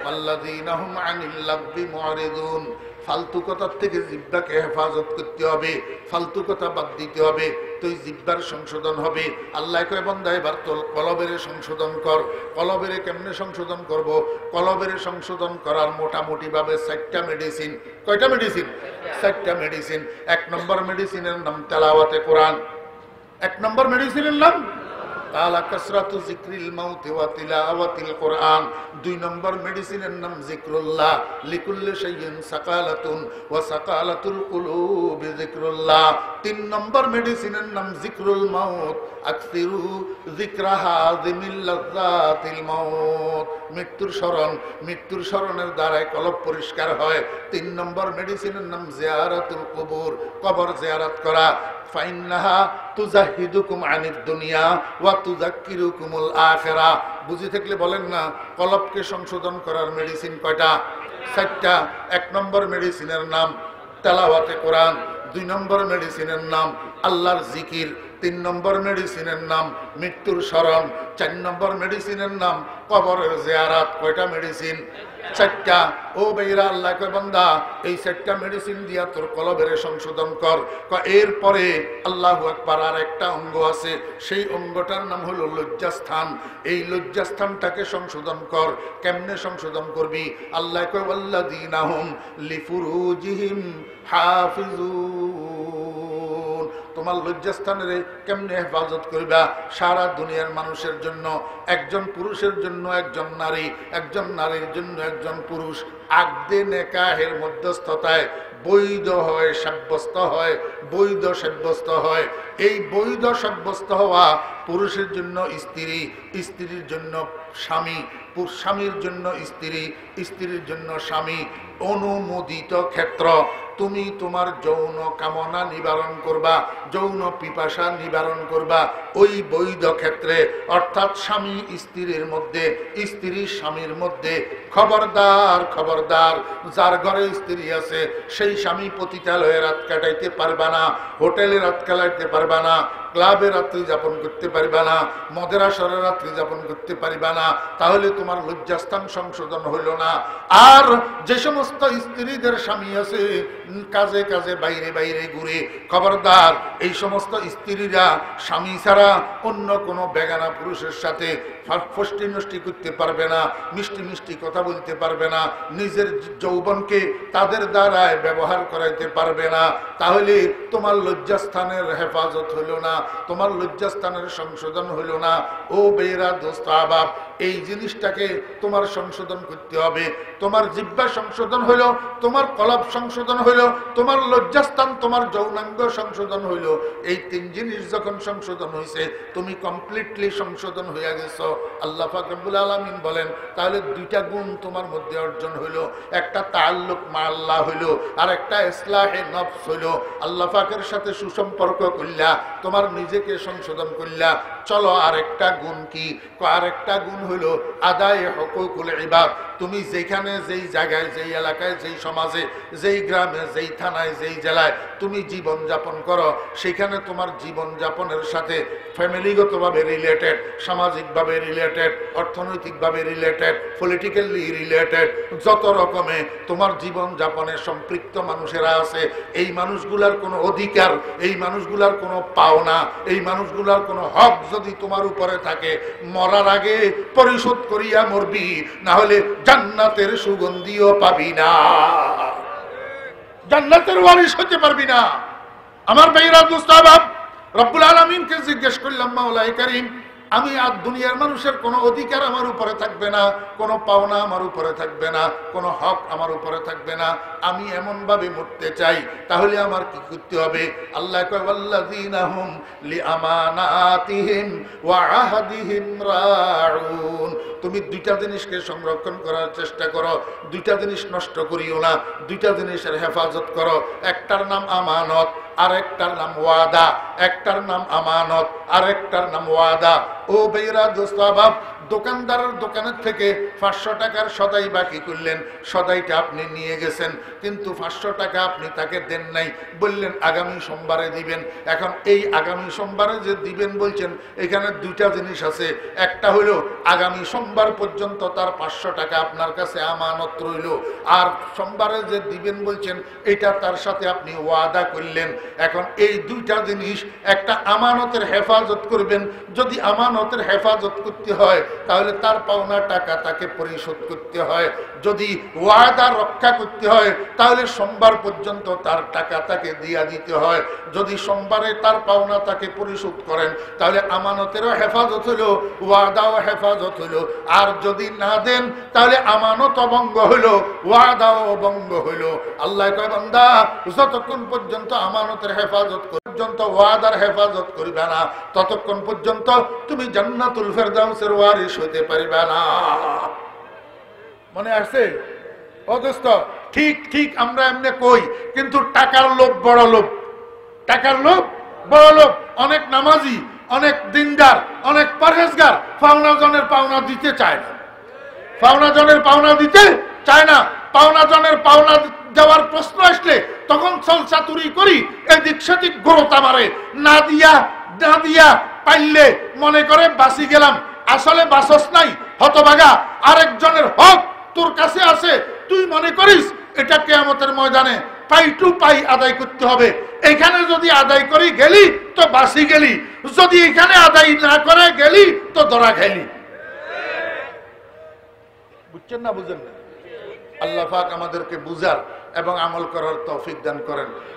ওয়াল্লাযীনা হুম আনিল লাগবি মুরিদুন। ফালতু কথার থেকে জিহ্বাকে হেফাজত করতে হবে, ফালতু কথা বাদ দিতে হবে, তুই জিহ্বার সংশোধন হবে। আল্লাহ কয় বান্দা এবার তোর কলবের সংশোধন কর। কলবের কেমনে সংশোধন করব? কলবের সংশোধন করার মোটামুটি ভাবে 4টা মেডিসিন। কয়টা মেডিসিন? 4টা মেডিসিন। 1 নম্বর মেডিসিনের নাম তেলাওয়াতে কোরআন। 1 নম্বর মেডিসিনের নাম কালা কাসরাতু যিকরিল মাউতি ওয়া তিলাওয়াতিল কোরআন। 2 নম্বর মেডিসিনের নাম যিকরুল্লাহ। লিকুল্লি শাইইন সাকালাতুন ওয়া সাকালাতুল কুলুবি যিকরুল্লাহ। 3 নম্বর মেডিসিনের নাম যিকরুল মাউত। আকসিরু যিকরা হাযিমিল লাযাতিল মাউত। মৃত্যুর স্মরণ, মৃত্যুর স্মরণের দ্বারাই কলব পরিষ্কার হয়। 3 নম্বর মেডিসিনের নাম জিয়ারাতুল কুবুর। কবর জিয়ারত করা। ফাইন্নাহা তুজাহিদুকুম আনিদ দুনিয়া ওয়া তুযাক্কিরুকুমুল আখিরা। বুঝি থাকলে বলেন না, কলবকে সংশোধন করার মেডিসিন কয়টা? 4টা। 1 নম্বর মেডিসিনের নাম তেলাওয়াতে কোরআন। 2 নম্বর মেডিসিনের নাম আল্লাহর জিকির। 3 নম্বর মেডিসিনের নাম মৃত্যুর স্মরণ। 4 নম্বর মেডিসিনের নাম কবরের জিয়ারত। কয়টা মেডিসিন? 4টা। ও ভাইরা, আল্লাহ কয় বান্দা এই 4টা মেডিসিন দিয়া তোর কলবের সংশোধন কর। এরপরে আল্লাহু আকবার, আর একটা অঙ্গ আছে, সেই অঙ্গটার নাম হলো লজ্জাস্থান। এই লজ্জাস্থানটাকে সংশোধন কর। কেমনে সংশোধন করবি? আল্লাহ কয় ওয়াল্লাযীনা হুম লিফুরুজিহিম হাফিজুন। তোমার লজ্জাস্থানের কেমনে হেফাজত করবা? সারা দুনিয়ার মানুষের জন্য একজন পুরুষের জন্য একজন নারী, একজন নারীর জন্য একজন পুরুষ আকদে নেকাহের মধ্যস্থতায় বৈধ হয়, সাব্যস্ত হয়, বৈধ সাব্যস্ত হয়। এই বৈধ সাব্যস্ত হওয়া পুরুষের জন্য স্ত্রী, স্ত্রীর জন্য স্বামী, স্বামীর জন্য স্ত্রী, স্ত্রীর জন্য স্বামী, অনুমোদিত ক্ষেত্র। তুমি তোমার যৌন কামনা নিবারণ করবা, যৌন পিপাসা নিবারণ করবা ওই বৈধ ক্ষেত্রে, অর্থাৎ স্বামী স্ত্রীর মধ্যে, স্ত্রী স্বামীর মধ্যে। খবরদার, খবরদার, যার ঘরে স্ত্রী আছে সেই স্বামী পতিতালয়ে রাত কাটাইতে পারবা না, হোটেলে রাত কাটাইতে পারবা না, ক্লাবে রাত্রি যাপন করতে পারবা না, মদের আসরে রাত্রি যাপন করতে পারবা না। তাহলে তোমার লজ্জাস্থান সংশোধন হইল না। আর যে সমস্ত স্ত্রীদের স্বামী আছে কাজে কাজে বাইরে বাইরে ঘুরে, খবরদার, এই সমস্ত স্ত্রীরা স্বামী ছাড়া অন্য কোনো বেগানা পুরুষের সাথে ফষ্টি নষ্টি করতে পারবে না, মিষ্টি মিষ্টি কথা বলতে পারবে না, নিজের যৌবনকে তাদের দ্বারায় ব্যবহার করাইতে পারবে না। তাহলে তোমার লজ্জাস্থানের হেফাজত হইল না, তোমার লজ্জাস্থানের সংশোধন হইল না। ও বেরা দোস্ত আবাব, এই জিনিসটাকে তোমার সংশোধন করতে হবে। তোমার জিহ্বা সংশোধন হইল, তোমার কলব সংশোধন হইল, তোমার লজ্জাস্থান, তোমার যৌনাঙ্গ সংশোধন হইল। এই 3 জিনিস যখন সংশোধন হয়েছে, তুমি কমপ্লিটলি সংশোধন হয়ে গেছো। আল্লাহ পাক রব্বুল আলামিন বলেন, তাহলে 2টা গুণ তোমার মধ্যে অর্জন হইল। একটা তাআল্লুক মা আল্লাহ হইল, আর একটা ইসলাহে নফস হইল। আল্লাহ পাকের সাথে সুসম্পর্ক কইলা, তোমার নিজেকে সংশোধন কইলা। চলো আরেকটা গুণ কি? আরেকটা গুণ হইল আদায়ে হুকুকুল ইবাদ। তুমি যেখানে, যেই জায়গায়, যেই এলাকায়, যেই সমাজে, যেই গ্রামে, যেই থানায়, যেই জেলায় তুমি জীবন যাপন করো, সেখানে তোমার জীবন যাপনের সাথে ফ্যামিলিগতভাবে রিলেটেড, সামাজিকভাবে রিলেটেড, অর্থনৈতিকভাবে রিলেটেড, পলিটিক্যালি রিলেটেড, যত রকমে তোমার জীবন যাপনে সম্পৃক্ত মানুষেরা আছে, এই মানুষগুলার কোনো অধিকার, এই মানুষগুলার কোনো পাওনা, এই মানুষগুলার কোনো হক যদি তোমার উপরে থাকে, মরার আগে পরিশোধ করিয়া মরবি, না হলে জান্নাতের সুগন্ধিও পাবি না, জান্নাতের ওয়ারিশ হতে পারবি না। আমার ভাইরা মুস্তাহাব, রব্বুল আলামিনকে জিজ্ঞেস করলাম, মাওলাই কারীম, আমি আর দুনিয়ার মানুষের কোনো অধিকার আমার উপরে থাকবে না, কোনো পাওনা আমার উপরে থাকবে না, কোনো হক আমার উপরে থাকবে না, আমি এমন ভাবে মরতে চাই, তাহলে আমার কি করতে হবে? আল্লাহ কয়, ওয়াল্লাযীনা হুম লিআমানাতিহিম ওয়া আহদিহিম রাউন। তুমি 2টা জিনিসকে সংরক্ষণ করার চেষ্টা করো, 2টা জিনিস নষ্ট করিও না, 2টা জিনিসের হেফাজত করো। একটার নাম আমানত, আর একটার নাম ওয়াদা। একটার নাম আমানত, আর একটার নাম ওয়াদা। ও বেরা দোস্ত আবাব, দোকানদারের দোকানের থেকে 500 টাকার সদাই বাকি করলেন, সদাইটা আপনি নিয়ে গেছেন, কিন্তু 500 টাকা আপনি তাকে দেন নাই, বললেন আগামী সোমবারে দিবেন। এখন এই আগামী সোমবারে যে দিবেন বলছেন, এখানে দুইটা জিনিস আছে। একটা হলো আগামী সোমবার পর্যন্ত তার 500 টাকা আপনার কাছে আমানত রইল, আর সোমবারে যে দিবেন বলছেন এটা তার সাথে আপনি ওয়াদা করলেন। এখন এই দুইটা জিনিস, একটা আমানতের হেফাজত করবেন, যদি আমানতের হেফাজত করতে হয় তাহলে তার পাওনা টাকা তাকে পরিশোধ করতে হয়, যদি ওয়াদা রক্ষা করতে হয় তাহলে সোমবার পর্যন্ত তার টাকা তাকে দিয়া দিতে হয়। যদি সোমবারে তার পাওনা তাকে পরিশোধ করেন তাহলে আমানতেরও হেফাজত হলো, ওয়াদাও হেফাজত হলো। আর যদি না দেন তাহলে আমানত ভঙ্গ হলো, ওয়াদাও ভঙ্গ হলো। আল্লাহ কয় বান্দা যতক্ষণ পর্যন্ত আমানতের হেফাজত পর্যন্ত ওয়াদার হেফাজত করবে না, ততক্ষণ পর্যন্ত তুমি জান্নাতুল ফেরদাউসের ওয়ারিস হতে পারবে না। মনে আছে? অদস্ত ঠিক ঠিক আমরা এমনি কই, কিন্তু টাকার লোভ বড় লোভ, টাকার লোভ বড় লোভ। অনেক নামাজি, অনেক দিনদার, অনেক পরহেজগার পাওনা জনের পাওনা দিতে চায় না, পাওনা জনের পাওনা দিতে চায় না। পাওনা জনের পাওনা দেওয়ার প্রশ্ন আসলে তখন চলচাতুরি করি, এদিক সেদিক গোরতা মারে, না দিয়া না দিয়া পাইলে মনে করে বাঁচি গেলাম, আসলে বাঁচস নাই হতভাগা। আরেকজনের হক তোর কাছে আছে, তুই মনে করিস এটা কিয়ামতের ময়দানে পাই টু পাই আদায় করতে হবে। এখানে যদি আদায় করি গেলি তো বাঁচি গেলি, যদি এখানে আদায় না করে গেলি তো ধরা খেলি। বুঝছেন না বুঝেন না? আল্লাহ পাক আমাদেরকে বুঝার এবং আমল করার তৌফিক দান করেন।